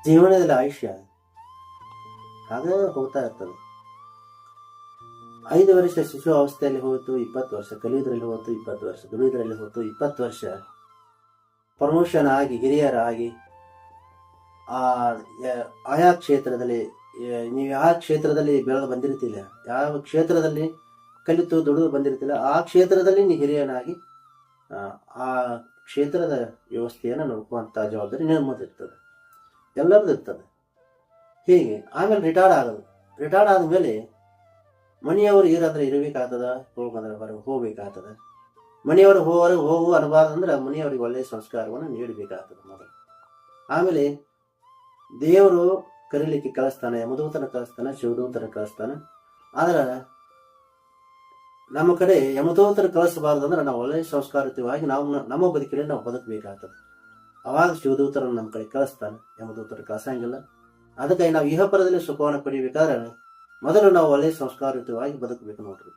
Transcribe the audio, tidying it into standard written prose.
ಜೀವನದಲ್ಲಿ ಆಯುಷ್ಯ ಹಾಗೆ ಹೋಗ್ತಾ ಇರ್ತದೆ. 5 ವರ್ಷ ಶಿಶು ಅವಸ್ಥೆಯಲ್ಲಿ ಹೋಯಿತು, 20 ವರ್ಷ ಕಲಿಯುವುದರಲ್ಲಿ ಹೋಯ್ತು, 20 ವರ್ಷ ದುಡಿಯುವುದರಲ್ಲಿ ಹೋಯ್ತು, 20 ವರ್ಷ ಪ್ರಮೋಷನ್ ಆಗಿ ಹಿರಿಯರಾಗಿ ಆಯಾ ಕ್ಷೇತ್ರದಲ್ಲಿ ನೀವು ಯಾವ ಕ್ಷೇತ್ರದಲ್ಲಿ ಬೆಳೆದು ಬಂದಿರ್ತಿಲ್ಲ, ಯಾವ ಕ್ಷೇತ್ರದಲ್ಲಿ ಕಲಿತು ದುಡಿದು ಬಂದಿರ್ತಿಲ್ಲ, ಆ ಕ್ಷೇತ್ರದಲ್ಲಿ ನೀವು ಹಿರಿಯನಾಗಿ ಆ ಕ್ಷೇತ್ರದ ವ್ಯವಸ್ಥೆಯನ್ನು ನೋಡ್ಕುವಂಥ ಜವಾಬ್ದಾರಿ ನಿಮ್ಮದಿರ್ತದೆ, ಎಲ್ಲರದ್ದು ಇರ್ತದೆ. ಹೀಗೆ ಆಮೇಲೆ ರಿಟೈರ್ಡ್ ಆದಮೇಲೆ ಮನೆಯವರು ಇರಂದ್ರೆ ಇರಬೇಕಾಗ್ತದ, ಹೋಗಂದ್ರೆ ಹೊರಗೆ ಹೋಗ್ಬೇಕಾಗ್ತದೆ. ಮನೆಯವರು ಹೊರಗೆ ಹೋಗು ಅನ್ನಬಾರ್ದಂದ್ರೆ ಮನೆಯವರಿಗೆ ಒಳ್ಳೆಯ ಸಂಸ್ಕಾರವನ್ನು ನೀಡಬೇಕಾಗ್ತದೆ ಮೊದಲು. ಆಮೇಲೆ ದೇವರು ಕರೀಲಿಕ್ಕೆ ಕಳಿಸ್ತಾನೆ, ಯಮದೂತನ ಕಳಿಸ್ತಾನೆ, ಶಿವದೂತನ ಕಳಿಸ್ತಾನೆ. ಆದ್ರೆ ನಮ್ಮ ಕಡೆ ಯಮದೂತನ ಕಳಿಸಬಾರ್ದಂದ್ರೆ ನಾವು ಒಳ್ಳೆಯ ಸಂಸ್ಕಾರಯುತವಾಗಿ ನಮ್ಮ ಬದುಕಿನಲ್ಲಿ ನಾವು ಬದುಕಬೇಕಾಗ್ತದೆ. ಅವಾಗ ಶಿವದೂತರನ್ನು ನಮ್ಮ ಕಡೆ ಕಳಿಸ್ತಾನೆ, ಯಮದೂತರು ಕಳಿಸಂಗಿಲ್ಲ. ಅದಕ್ಕಾಗಿ ನಾವು ಇಹಪರದಲ್ಲಿ ಸುಖವನ್ನು ಪಡಿಬೇಕಾದ್ರೆ ಮೊದಲು ನಾವು ಒಳ್ಳೆಯ ಸಂಸ್ಕಾರಯುತವಾಗಿ ಬದುಕಬೇಕು ನೋಡ್ರಿ.